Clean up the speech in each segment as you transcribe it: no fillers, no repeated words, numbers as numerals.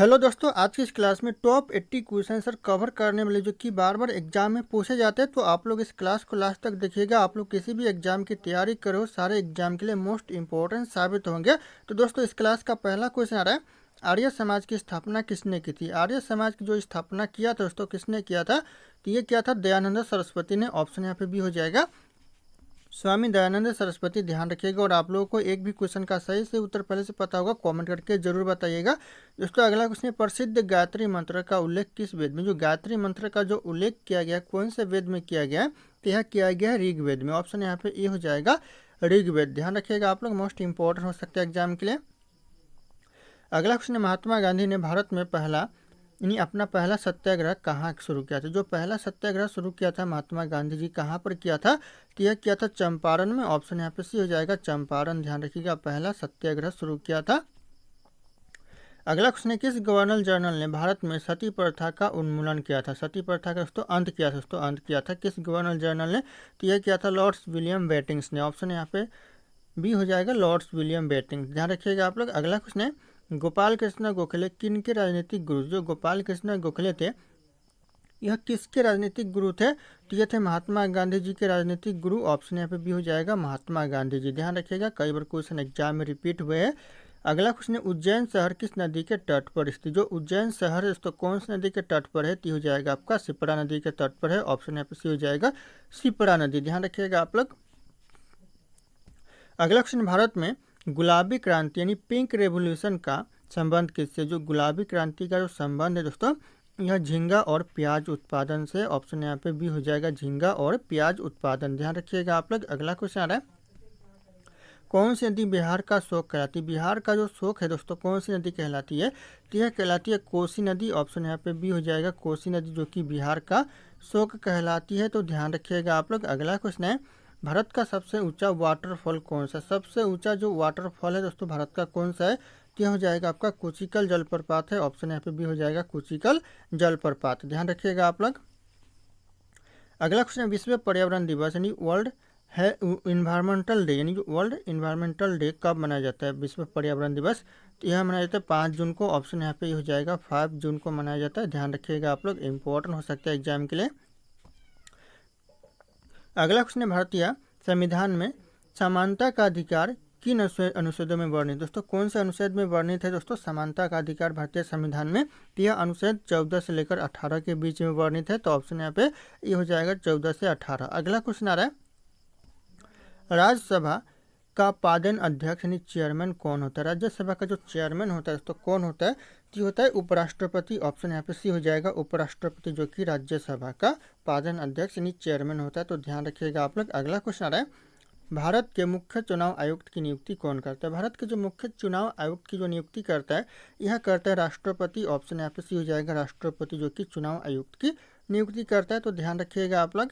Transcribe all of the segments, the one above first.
Hello दोस्तों, आज की इस क्लास में टॉप 80 क्वेश्चन सर कवर करने वाले जो कि बार बार एग्जाम में पूछे जाते हैं। तो आप लोग इस क्लास को लास्ट तक देखिएगा। आप लोग किसी भी एग्जाम की तैयारी करो, सारे एग्जाम के लिए मोस्ट इंपॉर्टेंट साबित होंगे। तो दोस्तों, इस क्लास का पहला क्वेश्चन आ रहा है, आर्य समाज की स्थापना किसने की थी? आर्य समाज की जो स्थापना किया था दोस्तों, किसने किया था? तो ये किया था दयानंद सरस्वती ने। ऑप्शन यहाँ पे भी हो जाएगा स्वामी दयानंद सरस्वती। ध्यान रखिएगा। और आप लोगों को एक भी क्वेश्चन का सही से उत्तर पहले से पता होगा, कमेंट करके जरूर बताइएगा। दोस्तों, अगला क्वेश्चन है, प्रसिद्ध गायत्री मंत्र का उल्लेख किस वेद में? जो गायत्री मंत्र का जो उल्लेख किया गया कौन से वेद में किया गया है? तो यह किया गया है ऋग्वेद में। ऑप्शन यहाँ पे ए हो जाएगा ऋग्वेद। ध्यान रखिएगा आप लोग, मोस्ट इंपॉर्टेंट हो सकता है एग्जाम के लिए। अगला क्वेश्चन है, महात्मा गांधी ने भारत में अपना पहला सत्याग्रह कहाँ शुरू किया था? जो पहला सत्याग्रह शुरू किया था महात्मा गांधी जी, कहाँ पर किया था? तो यह किया था चंपारण में। ऑप्शन यहाँ पे सी हो जाएगा चंपारण। ध्यान रखिएगा, पहला सत्याग्रह शुरू किया था। अगला क्वेश्चन है, किस गवर्नर जनरल ने भारत में सती प्रथा का उन्मूलन किया था? सती प्रथा का दोस्तों अंत किया था। अंत किया था किस गवर्नर जनरल ने? तो यह किया था लॉर्ड्स विलियम बेटिंग्स ने। ऑप्शन यहाँ पे बी हो जाएगा लॉर्ड्स विलियम बेटिंग्स। ध्यान रखिएगा आप लोग। अगला क्वेश्चन है, गोपाल कृष्ण गोखले किन के राजनीतिक गुरु? जो गोपाल कृष्ण गोखले थे, यह किसके राजनीतिक गुरु थे? तो ये थे महात्मा गांधी जी के राजनीतिक गुरु। ऑप्शन यहाँ पे भी हो जाएगा महात्मा गांधी जी। ध्यान रखिएगा, कई बार क्वेश्चन एग्जाम में रिपीट हुए हैं। अगला क्वेश्चन है, उज्जैन शहर किस नदी के तट पर स्थित? जो उज्जैन शहर है तो कौन सी नदी के तट पर है? तो हो जाएगा आपका शिप्रा नदी के तट पर है। ऑप्शन यहाँ पे सी हो जाएगा शिप्रा नदी। ध्यान रखिएगा आप लोग। अगला क्वेश्चन, भारत में गुलाबी क्रांति यानी पिंक रेवोल्यूशन का संबंध किससे? जो गुलाबी क्रांति का जो संबंध है दोस्तों, यह झींगा और प्याज उत्पादन से। ऑप्शन यहाँ पे भी हो जाएगा झींगा और प्याज उत्पादन। ध्यान रखिएगा आप लोग। अगला क्वेश्चन आ रहा है, कौन सी नदी बिहार का शोक कहलाती है? बिहार का जो शोक है दोस्तों, कौन सी नदी कहलाती है? तो यह कहलाती है कोसी नदी। ऑप्शन यहाँ पे भी हो जाएगा कोसी नदी, जो कि बिहार का शोक कहलाती है। तो ध्यान रखिएगा आप लोग। अगला क्वेश्चन है, भारत का सबसे ऊंचा वाटरफॉल कौन सा? सबसे ऊंचा जो वाटरफॉल है दोस्तों भारत का कौन सा है? तो यह हो जाएगा आपका कुचिकल जलप्रपात है। ऑप्शन यहाँ पे भी हो जाएगा कुचिकल जलप्रपात। ध्यान रखिएगा आप लोग। अगला क्वेश्चन है, विश्व पर्यावरण दिवस यानी वर्ल्ड है इन्वायरमेंटल डे यानी कि वर्ल्ड इन्वायरमेंटल डे कब मनाया जाता है? विश्व पर्यावरण दिवस। तो यह मनाया जाता है 5 जून को। ऑप्शन यहाँ पे हो जाएगा 5 जून को मनाया जाता है। ध्यान रखिएगा आप लोग, इंपॉर्टेंट हो सकता है एग्जाम के लिए। अगला क्वेश्चन है, भारतीय संविधान में समानता का अधिकार किन अनुच्छेदों में वर्णित? दोस्तों, कौन से अनुच्छेद में वर्णित है दोस्तों समानता का अधिकार भारतीय संविधान में? यह अनुच्छेद 14 से लेकर 18 के बीच में वर्णित है। तो ऑप्शन यहाँ पे ये हो जाएगा 14 से 18। अगला क्वेश्चन आ रहा है, राज्यसभा का पादन अध्यक्ष यानी चेयरमैन कौन होता है? राज्यसभा का जो चेयरमैन होता है तो कौन होता है? तो होता है उपराष्ट्रपति। ऑप्शन यहाँ पे सी हो जाएगा उपराष्ट्रपति, जो कि राज्यसभा का पादन अध्यक्ष यानी चेयरमैन होता है। तो ध्यान रखिएगा आप लोग। अगला क्वेश्चन आ रहा है, भारत के मुख्य चुनाव आयुक्त की नियुक्ति कौन करता है? भारत के जो मुख्य चुनाव आयुक्त की जो नियुक्ति करता है, यह करता है राष्ट्रपति। ऑप्शन यहाँ पे सी हो जाएगा राष्ट्रपति, जो कि चुनाव आयुक्त की नियुक्ति करता है। तो ध्यान रखिएगा आप लोग।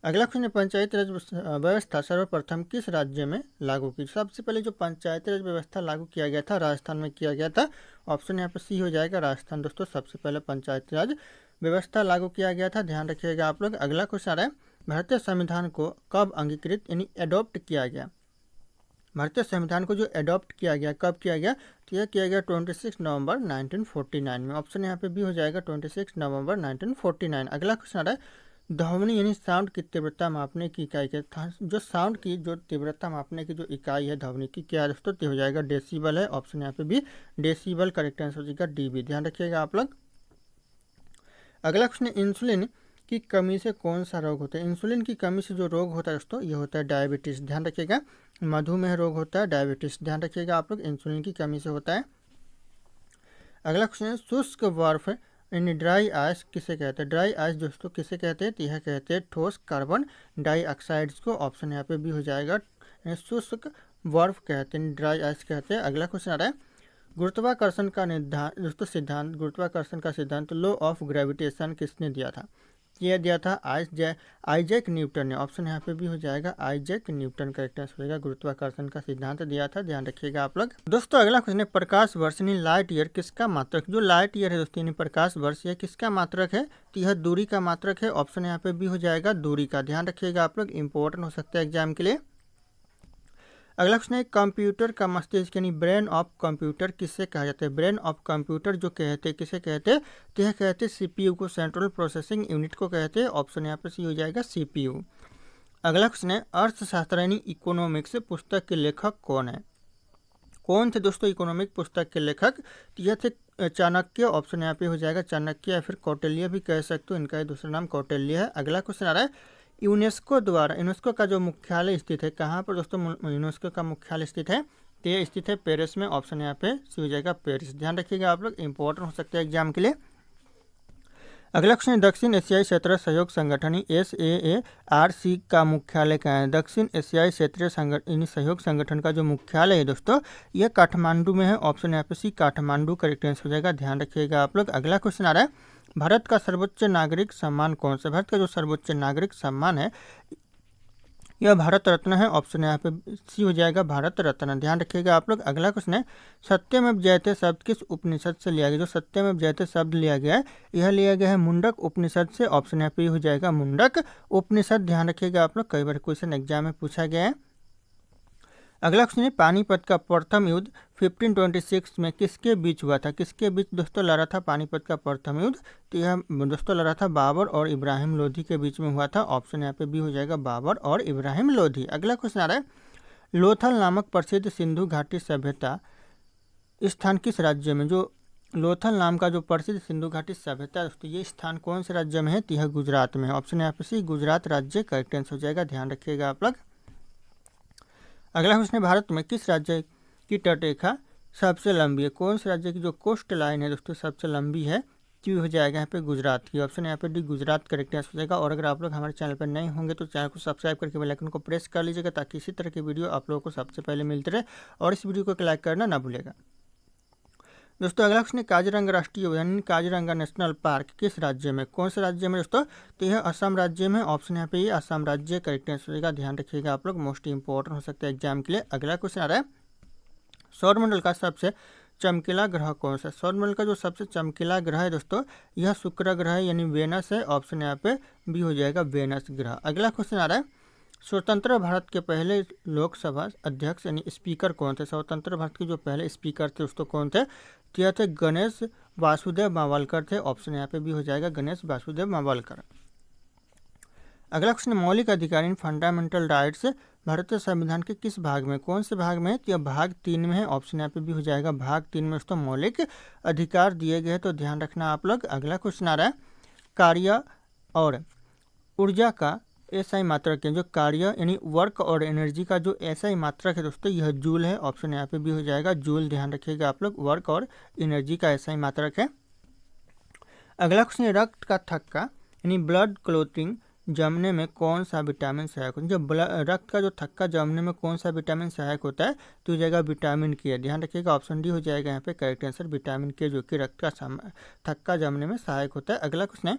अगला क्वेश्चन है, पंचायती राज व्यवस्था सर्वप्रथम किस राज्य में लागू की? सबसे पहले जो पंचायती राज व्यवस्था लागू किया गया था राजस्थान में किया गया था। ऑप्शन यहाँ पे सी हो जाएगा राजस्थान। दोस्तों, सबसे पहले पंचायती राज व्यवस्था लागू किया गया था। ध्यान रखिएगा आप लोग। अगला क्वेश्चन आ रहा है, भारतीय संविधान को कब अंगीकृत यानी एडॉप्ट किया गया? भारतीय संविधान को जो एडॉप्ट किया गया, कब किया गया? तो यह किया गया 26 नवंबर 1949 में। ऑप्शन यहाँ पे भी हो जाएगा 26 नवंबर 1949। अगला क्वेश्चन आ रहा है, ध्वनि यानी साउंड की तीव्रता मापने की इकाई क्या? जो साउंड की जो तीव्रता मापने की जो इकाई है ध्वनि की, क्या है दोस्तों? तो हो जाएगा डेसिबल है। ऑप्शन यहाँ पे भी डेसिबल करेक्ट आंसर हो जाएगा डीबी। ध्यान रखिएगा आप लोग। अगला क्वेश्चन है, इंसुलिन की कमी से कौन सा रोग होता है? इंसुलिन की कमी से जो रोग होता है दोस्तों, ये होता है डायबिटीज। ध्यान रखिएगा, मधुमेह रोग होता है डायबिटीज। ध्यान रखिएगा आप लोग, इंसुलिन की कमी से होता है। अगला क्वेश्चन है, शुष्क बर्फ यानी ड्राई आइस किसे कहते हैं? ड्राई आइस दोस्तों किसे कहते हैं? तो यह कहते हैं ठोस कार्बन डाइऑक्साइड्स को। ऑप्शन यहाँ पे भी हो जाएगा शुष्क बर्फ कहते हैं, ड्राई आइस कहते हैं। अगला क्वेश्चन आ रहा है, गुरुत्वाकर्षण का निर्धारण दोस्तों सिद्धांत, गुरुत्वाकर्षण का सिद्धांत लॉ ऑफ ग्रेविटेशन किसने दिया था? यह दिया था आइजैक न्यूटन ने। ऑप्शन यहाँ पे भी हो जाएगा आइजैक न्यूटन करेक्ट आंसर होगा। गुरुत्वाकर्षण का सिद्धांत दिया था। ध्यान रखिएगा आप लोग। दोस्तों, अगला क्वेश्चन है, प्रकाश वर्ष यानी लाइट ईयर किसका मात्रक? जो लाइट ईयर है दोस्तों यानी प्रकाश वर्ष, यह किसका मात्रक है? तो यह दूरी का मात्रक है। ऑप्शन यहाँ पे भी हो जाएगा दूरी का। ध्यान रखिएगा आप लोग, इंपॉर्टेंट हो सकता है एग्जाम के लिए। अगला क्वेश्चन है कंप्यूटर का मस्तिष्क यानी ब्रेन ऑफ कंप्यूटर किससे कहा जाता है? ब्रेन ऑफ कंप्यूटर जो कहते हैं किसे कहते हैं? तो यह कहते हैं सीपीयू को, सेंट्रल प्रोसेसिंग यूनिट को कहते हैं। ऑप्शन यहाँ पे सी हो जाएगा सीपीयू। अगला क्वेश्चन है अर्थशास्त्र यानी इकोनॉमिक्स पुस्तक के लेखक कौन है? कौन थे दोस्तों इकोनॉमिक पुस्तक के लेखक? तो यह थे चाणक्य। ऑप्शन यहाँ पे हो जाएगा चाणक्य या फिर कौटिल्य भी कह सकते हो, इनका दूसरा नाम कौटिल्य है। अगला क्वेश्चन आ रहा है यूनेस्को का जो मुख्यालय स्थित है, कहाँ पर दोस्तों यूनेस्को का मुख्यालय स्थित है? तो ये स्थित है पेरिस में। ऑप्शन यहाँ पे सी हो जाएगा पेरिस। ध्यान रखिएगा आप लोग, इंपॉर्टेंट हो सकता है एग्जाम के लिए। अगला क्वेश्चन है दक्षिण एशियाई क्षेत्रीय सहयोग संगठन SAARC का मुख्यालय कहाँ है? दक्षिण एशियाई क्षेत्रीय सहयोग संगठन का जो मुख्यालय है दोस्तों यह काठमांडू में है। ऑप्शन यहाँ पे सी काठमांडू करेक्ट आंसर हो जाएगा। ध्यान रखिएगा आप लोग। अगला क्वेश्चन आ रहा है भारत का सर्वोच्च नागरिक सम्मान कौन सा? भारत का जो सर्वोच्च नागरिक सम्मान है यह भारत रत्न है। ऑप्शन यहाँ पे सी हो जाएगा भारत रत्न। ध्यान रखिएगा आप लोग। अगला क्वेश्चन है सत्यमेव जयते शब्द किस उपनिषद से लिया गया? जो सत्यमेव जयते शब्द लिया गया है यह लिया गया है मुंडक उपनिषद से। ऑप्शन यहाँ पे हो जाएगा मुंडक उपनिषद। ध्यान रखिएगा आप लोग, कई बार क्वेश्चन एग्जाम में पूछा गया है। अगला क्वेश्चन है पानीपत का प्रथम युद्ध 1526 में किसके बीच हुआ था? किसके बीच दोस्तों लड़ा था पानीपत का प्रथम युद्ध? तो यह दोस्तों लड़ा था बाबर और इब्राहिम लोधी के बीच में हुआ था। ऑप्शन यहाँ पे भी हो जाएगा बाबर और इब्राहिम लोधी। अगला क्वेश्चन आ रहा है लोथल नामक प्रसिद्ध सिंधु घाटी सभ्यता स्थान किस राज्य में? जो लोथल नाम का जो प्रसिद्ध सिंधु घाटी सभ्यता दोस्तों ये स्थान कौन से राज्य में है? तो यह गुजरात में है। ऑप्शन यहाँ पे सी गुजरात राज्य करेक्ट आंसर हो जाएगा। ध्यान रखिएगा आप लोग। अगला क्वेश्चन है भारत में किस राज्य की तटरेखा सबसे लंबी है? कौन से राज्य की जो कोस्ट लाइन है दोस्तों सबसे लंबी है? तो हो जाएगा यहाँ पे गुजरात की। ऑप्शन यहाँ पे डी गुजरात करेक्ट आंसर हो जाएगा। और अगर आप लोग हमारे चैनल पर नए होंगे तो चैनल को सब्सक्राइब करके बेल आइकन को प्रेस कर लीजिएगा ताकि इसी तरह की वीडियो आप लोगों को सबसे पहले मिलते रहे। और इस वीडियो को लाइक करना ना भूलेगा दोस्तों। अगला क्वेश्चन है काजीरंगा राष्ट्रीय उद्यान काजीरंगा नेशनल पार्क किस राज्य में? कौन से राज्य में दोस्तों? तो यह असम राज्य में। ऑप्शन यहाँ पे ये असम राज्य करेक्ट आंसर होगा। ध्यान रखिएगा आप लोग, मोस्ट इंपॉर्टेंट हो सकता है एग्जाम के लिए। अगला क्वेश्चन आ रहा है सौरमंडल का सबसे चमकीला ग्रह कौन सा? सौरमंडल का जो सबसे चमकीला ग्रह है दोस्तों यह शुक्र ग्रह है यानी वेनस है। ऑप्शन यहाँ पे भी हो जाएगा वेनस ग्रह। अगला क्वेश्चन आ रहा है स्वतंत्र भारत के पहले लोकसभा अध्यक्ष यानी स्पीकर कौन थे? स्वतंत्र भारत के जो पहले स्पीकर थे दोस्तों कौन थे? तो यह थे गणेश वासुदेव मावलकर थे। ऑप्शन यहाँ पे भी हो जाएगा गणेश वासुदेव मावलकर। अगला क्वेश्चन मौलिक अधिकार इन फंडामेंटल राइट्स भारतीय संविधान के किस भाग में? कौन से भाग में है? तो यह भाग 3 में है। ऑप्शन यहाँ पे भी हो जाएगा भाग 3 में दोस्तों मौलिक अधिकार दिए गए, तो ध्यान रखना आप लोग। अगला क्वेश्चन आ रहा है कार्य और ऊर्जा का एसआई मात्रक है। जो कार्य यानी वर्क और एनर्जी का जो एसआई मात्रक है दोस्तों यह जूल है। ऑप्शन यहाँ पे भी हो जाएगा जूल। ध्यान रखिएगा आप लोग, वर्क और एनर्जी का एसआई मात्रक है। अगला क्वेश्चन है रक्त का थक्का यानी ब्लड क्लोटिंग जमने में कौन सा विटामिन सहायक होता है? जो रक्त का जो थक्का जमने में कौन सा विटामिन सहायक होता है? तो हो जाएगा विटामिन के। ध्यान रखिएगा ऑप्शन डी हो जाएगा यहाँ पे करेक्ट आंसर विटामिन के, जो कि रक्त का थक्का जमने में सहायक होता है। अगला क्वेश्चन है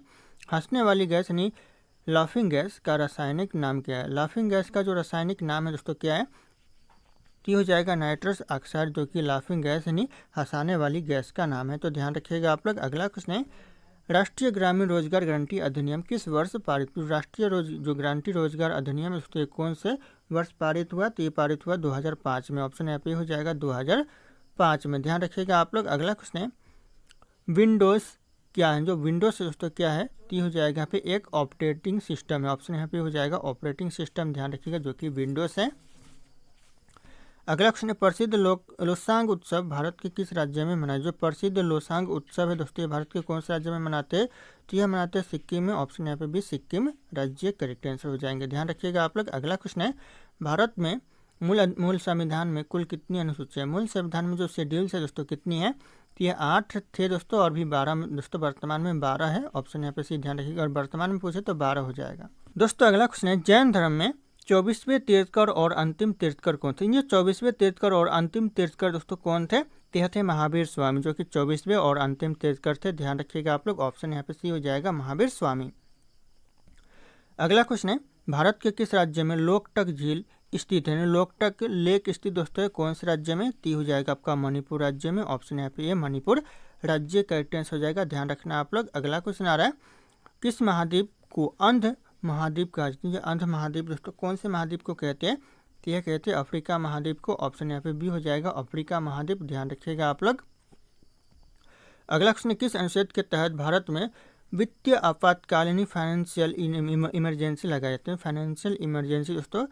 हंसने वाली गैस यानी लाफिंग गैस का रासायनिक नाम क्या है? लाफिंग गैस का जो रासायनिक नाम है दोस्तों क्या है? तो हो जाएगा नाइट्रस ऑक्साइड, जो कि लाफिंग गैस यानी हंसाने वाली गैस का नाम है, तो ध्यान रखिएगा आप लोग। अगला क्वेश्चन है राष्ट्रीय ग्रामीण रोजगार गारंटी अधिनियम किस वर्ष पारित? राष्ट्रीय जो गारंटी रोजगार अधिनियम है दोस्तों कौन से वर्ष पारित हुआ? तो ये पारित हुआ 2005 में। ऑप्शन यहाँ पे हो जाएगा 2005 में। ध्यान रखिएगा आप लोग। अगला क्वेश्चन है विंडोज क्या है? जो विंडोज दोस्तों क्या है? तो हो जाएगा यहाँ पे एक ऑपरेटिंग सिस्टम है। ऑप्शन यहाँ पे हो जाएगा ऑपरेटिंग सिस्टम। ध्यान रखिएगा जो कि विंडोज है। अगला क्वेश्चन है प्रसिद्ध लोसांग उत्सव भारत के किस राज्य में मनाया? जो प्रसिद्ध लोसांग उत्सव है दोस्तों भारत के कौन से राज्य में मनाते हैं? तो यह मनाते हैं सिक्किम में। ऑप्शन यहाँ पे भी सिक्किम राज्य करेक्ट आंसर हो जाएंगे। ध्यान रखिएगा आप लोग। अगला क्वेश्चन है भारत में मूल संविधान में कुल कितनी अनुसूचियाँ? मूल संविधान में जो शेड्यूल्स है दोस्तों कितनी है? तो ये 8 थे दोस्तों और भी 12 दोस्तों वर्तमान में 12 है। ऑप्शन यहाँ पे सी ध्यान रखिएगा, और वर्तमान में पूछे तो 12 हो जाएगा दोस्तों। अगला क्वेश्चन है जैन धर्म में 24वें तीर्थकर और अंतिम तीर्थकर कौन थे? ये 24वें तीर्थकर और अंतिम तीर्थकर दोस्तों कौन थे? यह थे महावीर स्वामी, जो कि 24वें और अंतिम तीर्थकर थे। ध्यान रखिएगा आप लोग, ऑप्शन यहाँ पे सी हो जाएगा महावीर स्वामी। अगला क्वेश्चन है भारत के किस राज्य में लोकटक झील स्थित है? लोकटक लेक स्थित दोस्तों कौन से राज्य में? ती हो जाएगा आपका मणिपुर राज्य में। ऑप्शन यहाँ पे ये मणिपुर राज्य करेक्ट आंसर हो जाएगा। ध्यान रखना आप लोग। अगला क्वेश्चन आ रहा है किस महाद्वीप को अंध महाद्वीप कहा जाता है? अंध महाद्वीप दोस्तों कौन से महाद्वीप को कहते हैं? तो यह कहते हैं अफ्रीका महाद्वीप को। ऑप्शन यहाँ पे बी हो जाएगा अफ्रीका महाद्वीप, ध्यान रखिएगा आप लोग। अगला क्वेश्चन, किस अनुच्छेद के तहत भारत में वित्तीय आपातकालीन फाइनेंशियल इमरजेंसी लगाए जाते हैं? फाइनेंशियल इमरजेंसी दोस्तों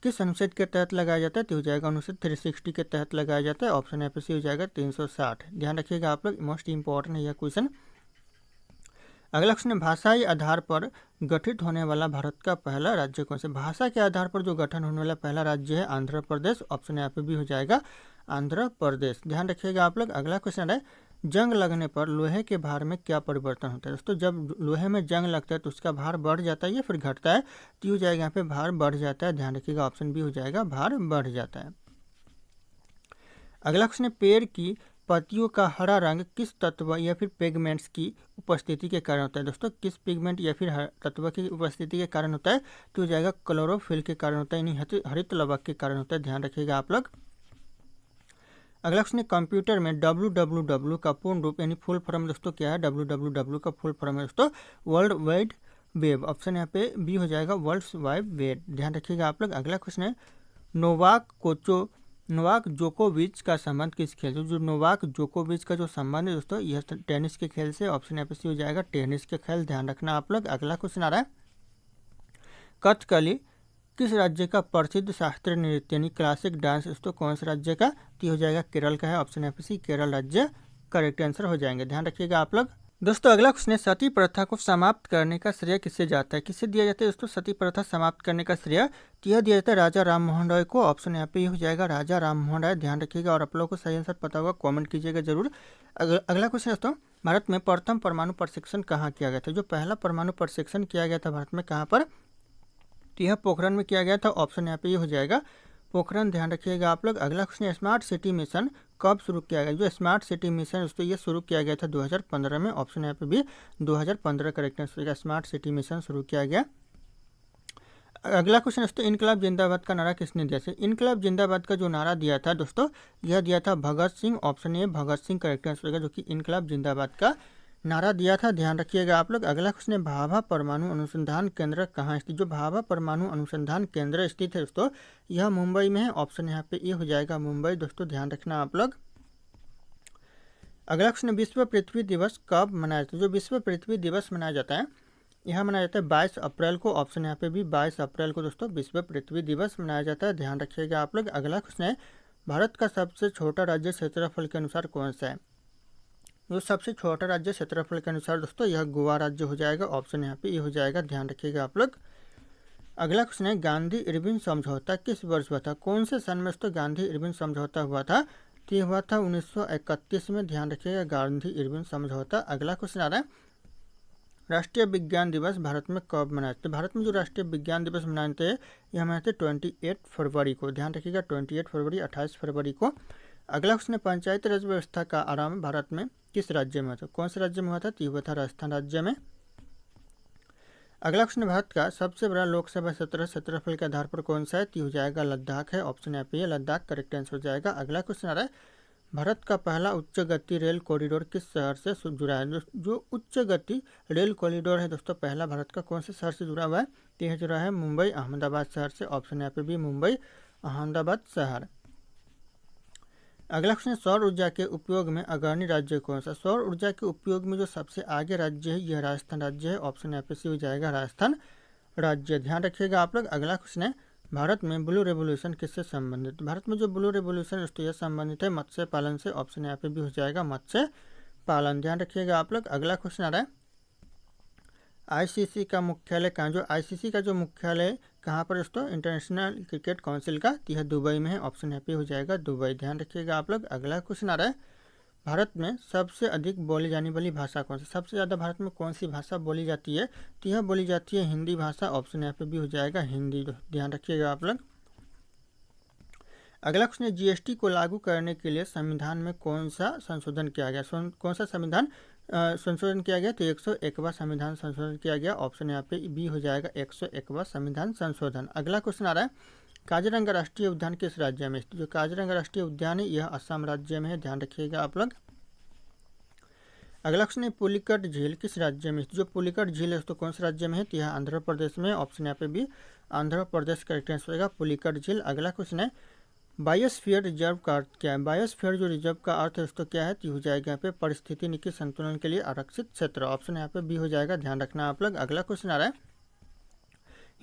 किस अनुच्छेद के तहत लगाया जाता है? तो हो जाएगा अनुच्छेद 360 के तहत लगाया जाता है। ऑप्शन यहाँ पे सी हो जाएगा 360, ध्यान रखिएगा आप लोग, मोस्ट इंपॉर्टेंट है यह क्वेश्चन। अगला क्वेश्चन, भाषाई आधार पर गठित होने वाला भारत का पहला राज्य कौन सा? भाषा के आधार पर जो गठन होने वाला पहला राज्य है आंध्र प्रदेश। ऑप्शन यहाँ पे भी हो जाएगा आंध्र प्रदेश, ध्यान रखिएगा आप लोग। अगला क्वेश्चन है, जंग लगने पर लोहे के भार में क्या परिवर्तन होता है? दोस्तों जब लोहे में जंग लगता है तो उसका भार बढ़ जाता है या फिर घटता है? तो हो जाएगा यहाँ पे भार बढ़ जाता है, ध्यान रखिएगा ऑप्शन बी हो जाएगा भार बढ़ जाता है। अगला क्वेश्चन है, पेड़ की पत्तियों का हरा रंग किस तत्व या फिर पिगमेंट्स की उपस्थिति के कारण होता है? दोस्तों किस पिगमेंट या फिर तत्व की उपस्थिति के कारण होता है? तो हो जाएगा क्लोरोफिल के कारण होता है, यानी हरित लवक के कारण होता है, ध्यान रखिएगा आप लोग। अगला क्वेश्चन, कंप्यूटर में www का पूर्ण रूप यानी फुल फॉर्म दोस्तों क्या है? www का फुल फॉर्म है दोस्तों वर्ल्ड वाइड वेब। ऑप्शन यहाँ पे बी हो जाएगा वर्ल्ड वाइड वेब, ध्यान रखिएगा आप लोग। अगला क्वेश्चन है, नोवाक जोकोविच का संबंध किस खेल से? जो नोवाक जोकोविच का जो संबंध है दोस्तों यह टेनिस के खेल से। ऑप्शन यहाँ पे सी हो जाएगा टेनिस के खेल, ध्यान रखना आप लोग। अगला क्वेश्चन आ रहा है, कथकली किस राज्य का प्रसिद्ध शास्त्रीय नृत्य यानी क्लासिक डांस दोस्तों कौन से राज्य का? तो हो जाएगा केरल का है। ऑप्शन यहाँ पे सी केरल राज्य करेक्ट आंसर हो जाएंगे, ध्यान रखिएगा आप लोग। दोस्तों अगला क्वेश्चन है, सती प्रथा को समाप्त करने का श्रेय किससे जाता है? किससे दिया जाता है दोस्तों सती प्रथा समाप्त करने का श्रेय? तो यह दिया जाता है राजा राम मोहन राय को। ऑप्शन यहाँ पे हो जाएगा राजा राम मोहन राय, ध्यान रखिएगा। और आप लोगों को सही आंसर पता होगा कमेंट कीजिएगा जरूर। अगला क्वेश्चन दोस्तों, भारत में प्रथम परमाणु प्रशिक्षण कहाँ किया गया था? जो पहला परमाणु प्रशिक्षण किया गया था भारत में कहाँ पर? तो यह पोखरण में किया गया था। ऑप्शन यहाँ पे ये हो जाएगा पोखरण, ध्यान रखिएगा आप लोग। अगला क्वेश्चन, स्मार्ट सिटी मिशन कब शुरू किया गया? जो स्मार्ट सिटी मिशन दोस्तों ये शुरू किया गया था 2015 में। ऑप्शन यहाँ पे भी 2015 correct answer, smart city mission शुरू किया गया। अगला क्वेश्चन दोस्तों, इनकलाब जिंदाबाद का नारा किसने दिया था? इनकलाब जिंदाबाद का जो नारा दिया था दोस्तों यह दिया था Bhagat Singh. Option A Bhagat Singh correct answer, जो कि इनकलाब जिंदाबाद का नारा दिया था, ध्यान रखिएगा आप लोग। अगला क्वेश्चन है, भाभा परमाणु अनुसंधान केंद्र कहाँ स्थित? जो भाभा परमाणु अनुसंधान केंद्र स्थित है दोस्तों यह मुंबई में है। ऑप्शन यहाँ पे ये हो जाएगा मुंबई दोस्तों, ध्यान रखना आप लोग। अगला क्वेश्चन, विश्व पृथ्वी दिवस कब मनाया जाता है? जो विश्व पृथ्वी दिवस मनाया जाता है यह मनाया जाता है 22 अप्रैल को। ऑप्शन यहाँ पे भी 22 अप्रैल को दोस्तों विश्व पृथ्वी दिवस मनाया जाता है, ध्यान रखिएगा आप लोग। अगला क्वेश्चन है, भारत का सबसे छोटा राज्य क्षेत्रफल के अनुसार कौन सा है? जो सबसे छोटा राज्य क्षेत्रफल के अनुसार दोस्तों यह गोवा राज्य हो जाएगा। ऑप्शन यहाँ पे ये हो जाएगा, ध्यान रखिएगा आप लोग। अगला क्वेश्चन है, गांधी इरविन समझौता किस वर्ष हुआ था? कौन से सन में दोस्तों गांधी इरविन समझौता हुआ था? तो यह हुआ था 1931 में, ध्यान रखिएगा गांधी इरविन समझौता। अगला क्वेश्चन आ रहा है, राष्ट्रीय विज्ञान दिवस भारत में कब मनाते हैं? भारत में जो राष्ट्रीय विज्ञान दिवस मनाते हैं यह मनाते हैं 28 फरवरी को, ध्यान रखिएगा 28 फरवरी 28 फरवरी को। अगला क्वेश्चन है, पंचायती राज व्यवस्था का आरंभ भारत में किस राज्य में हुआ था? कौन से राज्य में हुआ था? तो हुआ था राजस्थान राज्य में। अगला क्वेश्चन, भारत का सबसे बड़ा लोकसभा क्षेत्रफल के आधार पर कौन सा है? तो हो जाएगा लद्दाख है। ऑप्शन यहाँ पे लद्दाख करेक्ट आंसर हो जाएगा। अगला क्वेश्चन आ रहा है, भारत का पहला उच्च गति रेल कॉरिडोर किस शहर से जुड़ा है? जो उच्च गति रेल कॉरिडोर है दोस्तों पहला भारत का कौन से शहर से जुड़ा हुआ है? तो यह जुड़ा है मुंबई अहमदाबाद शहर से। ऑप्शन यहाँ पे भी मुंबई अहमदाबाद शहर। अगला क्वेश्चन, सौर ऊर्जा के उपयोग में अग्रणी राज्य कौन सा? सौर ऊर्जा के उपयोग में जो सबसे आगे राज्य है यह राजस्थान राज्य है। ऑप्शन यहाँ पे सी हो जाएगा राजस्थान राज्य, ध्यान रखिएगा आप लोग। अगला क्वेश्चन है, भारत में ब्लू रेवोल्यूशन किससे संबंधित? भारत में जो ब्लू रेवोल्यूशन है यह संबंधित है मत्स्य पालन से। ऑप्शन यहाँ पे भी हो जाएगा मत्स्य पालन, ध्यान रखिएगा आप लोग। अगला क्वेश्चन आ रहा है, आईसीसी का मुख्यालय कहाँ? जो आईसीसी का जो मुख्यालय कहाँ पर दोस्तों? इंटरनेशनल क्रिकेट काउंसिल का, यह दुबई में है। ऑप्शन यहाँ पे हो जाएगा दुबई, ध्यान रखिएगा आप लोग। अगला क्वेश्चन आ रहा है, भारत में सबसे अधिक बोली जाने वाली भाषा कौन सी? सबसे ज़्यादा भारत में कौन सी भाषा बोली जाती है? तो यह बोली जाती है हिंदी भाषा। ऑप्शन यहाँ पे भी हो जाएगा हिंदी, ध्यान रखिएगा आप लोग। अगला क्वेश्चन है, जीएसटी को लागू करने के लिए संविधान में कौन सा संशोधन किया गया? कौन सा संविधान संशोधन किया गया? तो 101वां संविधान संशोधन किया गया। ऑप्शन यहाँ पे बी हो जाएगा 101वां संविधान संशोधन। अगला क्वेश्चन आ रहा है, काजीरंगा राष्ट्रीय उद्यान किस राज्य में स्थित? जो काजीरंगा राष्ट्रीय उद्यान है यह असम राज्य में है, ध्यान रखिएगा आप लोग। अगला क्वेश्चन है पुलिकट झील किस राज्य में, जो पुलिकट झील है तो कौन से राज्य में है, तो यह आंध्र प्रदेश में। ऑप्शन यहाँ पे भी आंध्र प्रदेश करेक्ट आंसर होगा पुलिकट झील। अगला क्वेश्चन है बायोस्फीयर रिजर्व का अर्थ क्या है, बायोस्फीयर जो रिजर्व का अर्थ है तो क्या है, तो हो जाएगा यहाँ पे परिस्थिति संतुलन के लिए आरक्षित क्षेत्र। ऑप्शन यहाँ पे बी हो जाएगा, ध्यान रखना आप लोग। अगला क्वेश्चन आ रहा है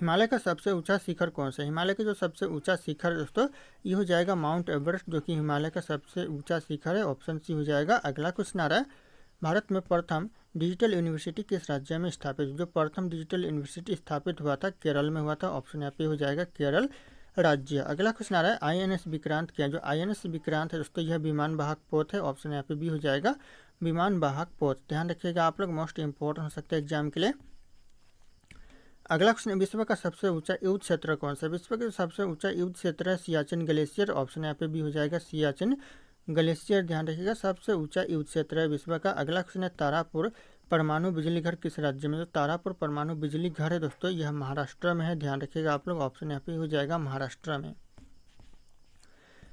हिमालय का सबसे ऊंचा शिखर कौन सा है, हिमालय का जो सबसे ऊंचा शिखर दोस्तों ये हो जाएगा माउंट एवरेस्ट, जो कि हिमालय का सबसे ऊंचा शिखर है। ऑप्शन सी हो जाएगा। अगला क्वेश्चन आ रहा है भारत में प्रथम डिजिटल यूनिवर्सिटी किस राज्य में स्थापित, जो प्रथम डिजिटल यूनिवर्सिटी स्थापित हुआ था केरल में हुआ था। ऑप्शन यहाँ पे हो जाएगा केरल राज्य। अगला क्वेश्चन आ रहा है आईएनएस विक्रांत क्या है, जो आईएनएस विक्रांत है दोस्तों यह विमान वाहक पोत है। ऑप्शन यहाँ पे भी हो जाएगा विमान वाहक पोत। ध्यान रखिएगा आप लोग, मोस्ट इंपॉर्टेंट हो सकता है एग्जाम के लिए। अगला क्वेश्चन विश्व का सबसे ऊंचा युद्ध क्षेत्र कौन सा है, विश्व का सबसे ऊंचा युद्ध क्षेत्र है सियाचिन ग्लेशियर। ऑप्शन यहाँ पे भी हो जाएगा सियाचिन ग्लेशियर। ध्यान रखिएगा सबसे ऊंचा युद्ध क्षेत्र है विश्व का। अगला क्वेश्चन है तारापुर परमाणु बिजली घर किस राज्य में, तो तारापुर परमाणु बिजली घर है दोस्तों यह महाराष्ट्र में है। ध्यान रखिएगा आप लोग, ऑप्शन यहाँ पे हो जाएगा महाराष्ट्र में।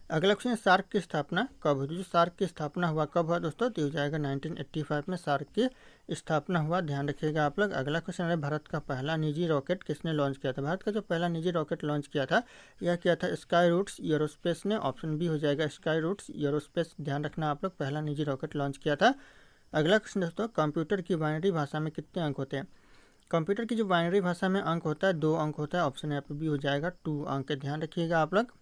अगला क्वेश्चन सार्क की स्थापना कब हुई, जो सार्क की स्थापना हुआ कब हुआ दोस्तों, तो हो जाएगा 1985 में सार्क की स्थापना हुआ। ध्यान रखिएगा आप लोग। अगला क्वेश्चन है भारत का पहला निजी रॉकेट किसने लॉन्च किया था, भारत का जो पहला निजी रॉकेट लॉन्च किया था यह किया था स्काई रूट्स एरोस्पेस ने। ऑप्शन बी हो जाएगा स्काई रूट्स एरोस्पेस। ध्यान रखना आप लोग, पहला निजी रॉकेट लॉन्च किया था। अगला क्वेश्चन दोस्तों कंप्यूटर की बाइनरी भाषा में कितने अंक होते हैं, कंप्यूटर की जो बाइनरी भाषा में अंक होता है 2 अंक होता है। ऑप्शन यहाँ पे भी हो जाएगा 2 अंक। ध्यान रखिएगा आप लोग।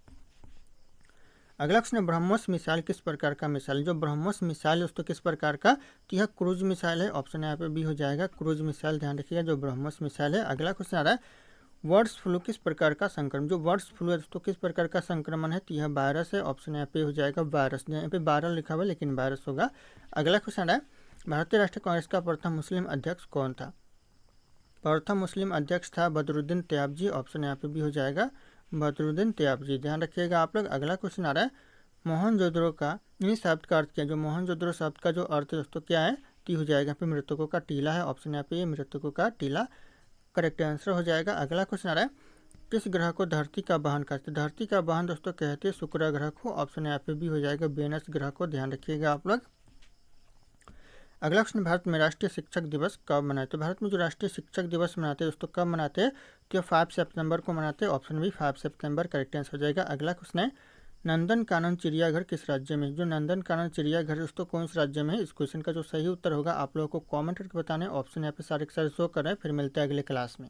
अगला क्वेश्चन ब्रह्मोस मिसाइल किस प्रकार का मिसाइल, जो ब्रह्मोस मिसाइल है उसको किस प्रकार का, तो यह क्रूज मिसाइल है। ऑप्शन यहाँ पे भी हो जाएगा क्रूज मिसाइल। ध्यान रखिएगा जो ब्रह्मोस मिसाइल है। अगला क्वेश्चन आ रहा है वर्ड्स फ्लू किस प्रकार का संक्रमण, जो वर्ड्स फ्लू है दोस्तों किस प्रकार का संक्रमण है, तो यह वायरस है। ऑप्शन यहाँ पे हो जाएगा वायरस, यहाँ पे वायरल लिखा हुआ है लेकिन वायरस होगा। अगला क्वेश्चन आ रहा है भारतीय राष्ट्रीय कांग्रेस का प्रथम मुस्लिम अध्यक्ष कौन था, प्रथम मुस्लिम अध्यक्ष था बदरुद्दीन तैयबजी। ऑप्शन यहाँ पे भी हो जाएगा बदरुद्दीन तैयबजी। ध्यान रखिएगा आप लोग। अगला क्वेश्चन आ रहा है मोहनजोदड़ो का इस शब्द का अर्थ क्या है, जो मोहनजोदड़ो शब्द का जो अर्थ दोस्तों क्या है, तो हो जाएगा यहाँ पे मृतकों का टीला है। ऑप्शन यहाँ पे मृतकों का टीला करेक्ट आंसर हो जाएगा। अगला क्वेश्चन आ रहा है किस ग्रह को धरती का वाहन कहते हैं, धरती का वाहन दोस्तों कहते हैं शुक्र ग्रह को। ऑप्शन यहाँ पे भी हो जाएगा वेनस ग्रह को। ध्यान रखिएगा आप लोग। अगला क्वेश्चन भारत में राष्ट्रीय शिक्षक दिवस कब मनाते हैं, भारत में जो राष्ट्रीय शिक्षक दिवस मनाते हैं दोस्तों कब मनाते हैं, तो 5 सितंबर को मनाते हैं। ऑप्शन भी 5 सितंबर करेक्ट आंसर हो जाएगा। अगला क्वेश्चन है नंदन कानन चिड़ियाघर किस राज्य में, जो नंदन कानन चिड़ियाघर दोस्तों कौन से राज्य में है। इस क्वेश्चन का जो सही उत्तर होगा आप लोगों को कमेंट करके बताना है। ऑप्शन यहाँ पे सारे के सारे शो कर रहे हैं। फिर मिलते हैं अगले क्लास में।